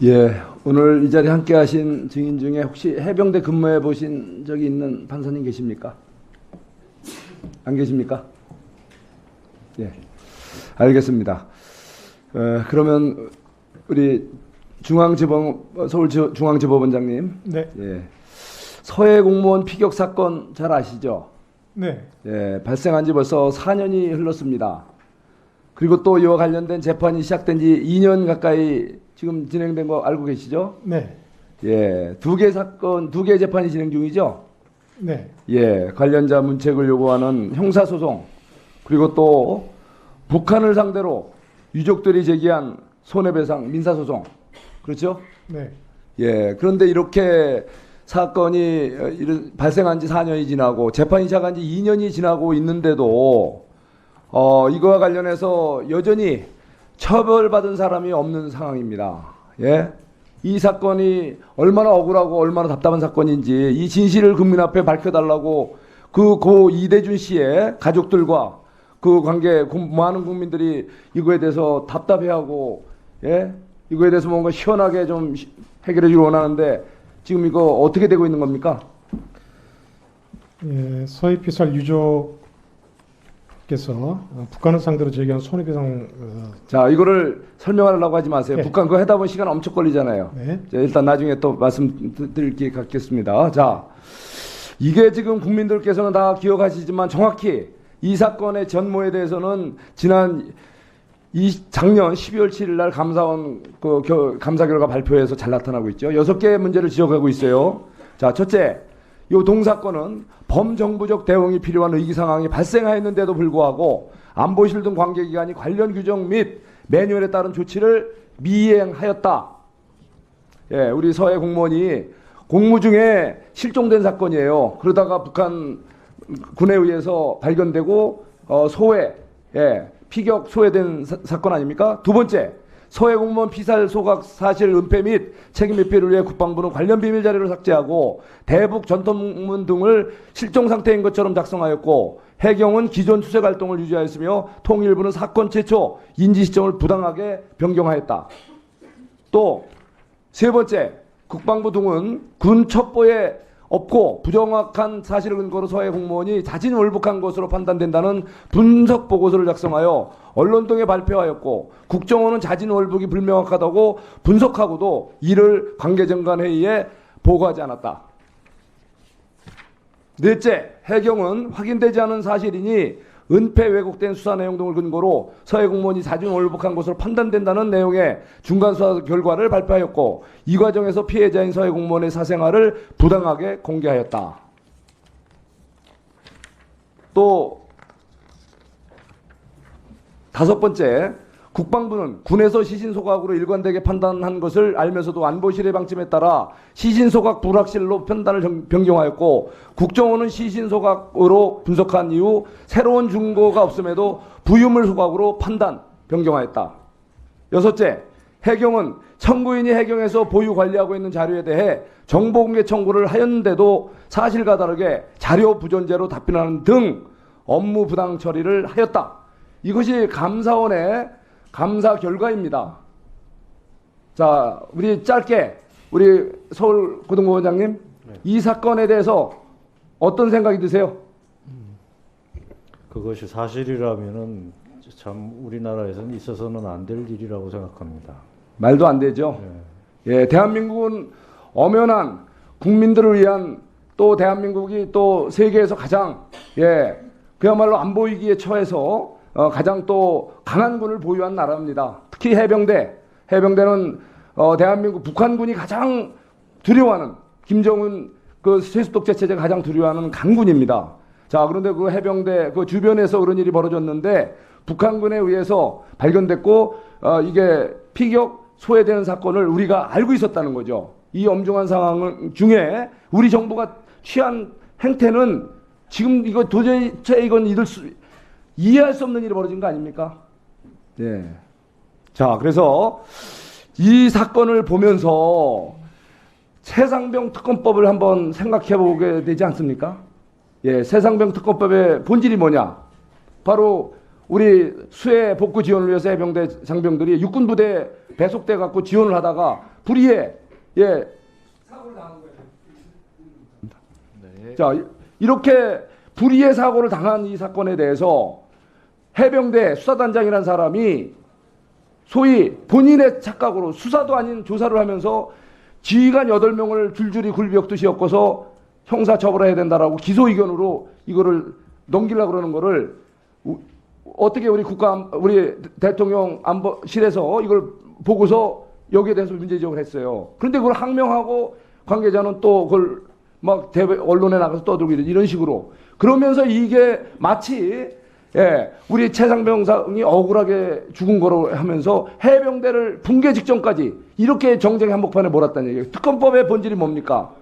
예, 오늘 이 자리에 함께 하신 증인 중에 혹시 해병대 근무해 보신 적이 있는 판사님 계십니까? 안 계십니까? 예, 알겠습니다. 그러면 우리 서울중앙지법원장님, 네. 예, 서해 공무원 피격 사건 잘 아시죠? 네. 예, 발생한 지 벌써 4년이 흘렀습니다. 그리고 또 이와 관련된 재판이 시작된 지 2년 가까이 지금 진행된 거 알고 계시죠? 네. 예, 두 개 사건, 두 개 재판이 진행 중이죠? 네. 예, 관련자 문책을 요구하는 형사소송, 그리고 또 북한을 상대로 유족들이 제기한 손해배상 민사소송, 그렇죠? 네. 예, 그런데 이렇게 사건이 발생한 지 4년이 지나고 재판이 시작한 지 2년이 지나고 있는데도 이거와 관련해서 여전히 처벌받은 사람이 없는 상황입니다. 예? 이 사건이 얼마나 억울하고 얼마나 답답한 사건인지 이 진실을 국민 앞에 밝혀달라고 그 고 이대준 씨의 가족들과 그 관계 많은 국민들이 이거에 대해서 답답해하고, 예? 이거에 대해서 뭔가 시원하게 좀 해결해 주길 원하는데 지금 이거 어떻게 되고 있는 겁니까? 예, 서해 피살 유족께서 북한을 상대로 제기한 손해배상 자, 이거를 설명하려고 하지 마세요. 네. 북한 그거 하다 보면 시간 엄청 걸리잖아요. 네. 자, 일단 나중에 또 말씀드릴 게 갖겠습니다. 자, 이게 지금 국민들께서는 다 기억하시지만 정확히 이 사건의 전모에 대해서는 지난 작년 12월 7일 날 감사원 감사 결과 발표에서 잘 나타나고 있죠. 6개의 문제를 지적하고 있어요. 자, 첫째, 이 동사건은 범정부적 대응이 필요한 위기 상황이 발생하였는데도 불구하고 안보실 등 관계기관이 관련 규정 및 매뉴얼에 따른 조치를 미행하였다. 예, 우리 서해 공무원이 공무 중에 실종된 사건이에요. 그러다가 북한 군에 의해서 발견되고 소외, 예, 피격 소외된 사건 아닙니까? 두 번째, 서해 공무원 피살 소각 사실 은폐 및 책임 회피를 위해 국방부는 관련 비밀 자료를 삭제하고 대북 전통문 등을 실종 상태인 것처럼 작성하였고 해경은 기존 수색 활동을 유지하였으며 통일부는 사건 최초 인지 시점을 부당하게 변경하였다. 또 세 번째, 국방부 등은 군 첩보에 없고 부정확한 사실을 근거로 서해 공무원이 자진 월북한 것으로 판단된다는 분석 보고서를 작성하여 언론 등에 발표하였고 국정원은 자진 월북이 불명확하다고 분석하고도 이를 관계정관 회의에 보고하지 않았다. 넷째, 해경은 확인되지 않은 사실이니 은폐 왜곡된 수사 내용 등을 근거로 서해 공무원이 자진 월북한 것으로 판단된다는 내용의 중간 수사 결과를 발표하였고 이 과정에서 피해자인 서해 공무원의 사생활을 부당하게 공개하였다. 또 다섯 번째, 국방부는 군에서 시신소각으로 일관되게 판단한 것을 알면서도 안보실의 방침에 따라 시신소각 불확실로 판단을 변경하였고 국정원은 시신소각으로 분석한 이후 새로운 증거가 없음에도 부유물 소각으로 판단 변경하였다. 여섯째, 해경은 청구인이 해경에서 보유 관리하고 있는 자료에 대해 정보공개 청구를 하였는데도 사실과 다르게 자료 부존재로 답변하는 등 업무 부당 처리를 하였다. 이것이 감사원의 감사 결과입니다. 자, 우리 짧게 우리 서울고등법원장님, 네. 이 사건에 대해서 어떤 생각이 드세요? 그것이 사실이라면은 참 우리나라에서는 있어서는 안 될 일이라고 생각합니다. 말도 안 되죠. 네. 예, 대한민국은 엄연한 국민들을 위한 또 대한민국이 또 세계에서 가장 그야말로 안보 위기에 처해서 가장 또 강한 군을 보유한 나라입니다. 특히 해병대는 대한민국 북한군이 가장 두려워하는 김정은 그 세수독재 체제가 가장 두려워하는 강군입니다. 자, 그런데 그 해병대 그 주변에서 그런 일이 벌어졌는데 북한군에 의해서 발견됐고 이게 피격 소외되는 사건을 우리가 알고 있었다는 거죠. 이 엄중한 상황 중에 우리 정부가 취한 행태는 지금 이거 도저히 이건 이해할 수 없는 일이 벌어진 거 아닙니까? 네. 자, 그래서 이 사건을 보면서 새상병 특검법을 한번 생각해 보게 되지 않습니까? 예, 새상병 특검법의 본질이 뭐냐? 바로 우리 수해 복구 지원을 위해서 해병대 장병들이 육군부대에 배속돼 갖고 지원을 하다가 불의에 사고를 당한 거예요. 네. 자, 이렇게 불의의 사고를 당한 이 사건에 대해서 해병대 수사단장이라는 사람이 소위 본인의 착각으로 수사도 아닌 조사를 하면서 지휘관 8명을 줄줄이 굴비역듯이 엮어서 형사처벌해야 된다라고 기소 의견으로 이거를 넘기려고 그러는 거를 어떻게 우리 대통령 안보실에서 이걸 보고서 여기에 대해서 문제 지적을 했어요. 그런데 그걸 항명하고 관계자는 또 그걸 막 언론에 나가서 떠들고 이런 식으로 그러면서 이게 마치 우리 최상병상이 억울하게 죽은 거로 하면서 해병대를 붕괴 직전까지 이렇게 정쟁의 한복판에 몰았다는 얘기예요. 특검법의 본질이 뭡니까?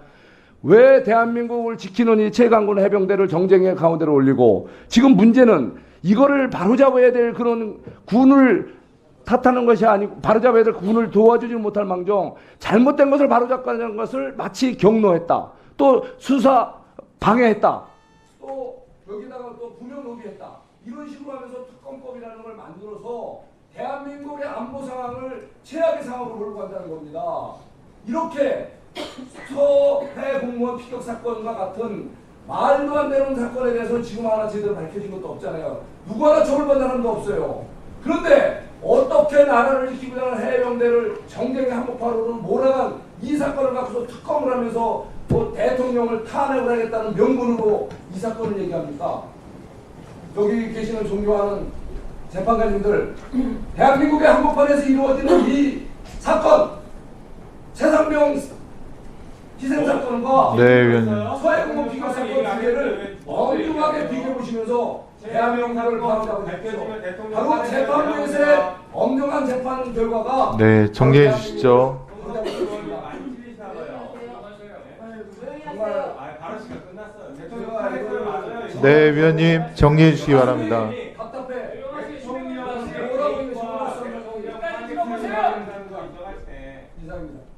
왜 대한민국을 지키는 이 최강군 해병대를 정쟁의 가운데로 올리고 지금 문제는 이거를 바로잡아야 될 그런 군을 탓하는 것이 아니고 바로잡아야 될 군을 도와주지 못할 망정 잘못된 것을 바로잡자는 것을 마치 경로했다. 또 수사 방해했다. 또 여기다가 또 부명 로비했다. 이런 식으로 하면서 특검법이라는 걸 만들어서 대한민국의 안보 상황을 최악의 상황으로 몰고 간다는 겁니다. 이렇게 서해 공무원 피격 사건과 같은 말도 안 되는 사건에 대해서 지금 하나 제대로 밝혀진 것도 없잖아요. 누구 하나 처벌받는 사람도 없어요. 그런데 어떻게 나라를 지키고 있는 해병대를 정쟁의 한복판으로 몰아간 이 사건을 갖고서 특검을 하면서 또 대통령을 탄핵을 하겠다는 명분으로 이 사건을 얘기합니까? 여기 계시는 존경하는 재판관님들, 대한민국의 한복판에서 이루어지는 이 사건, 최상병 희생사건과 네, 위원님. 서해공무원 피격 사건 두 개를 엄중하게 비교해보시면서 대한민국을 바로잡고 있죠. 바로 재판부에서의 엄정한 재판 결과가 네, 정리해 주시죠. 네, 위원님 정리해 주시기 바랍니다. 답답해. 조용히 하세요. 뭐라고 있는 식으로 끝까지 들어보세요. 이상입니다.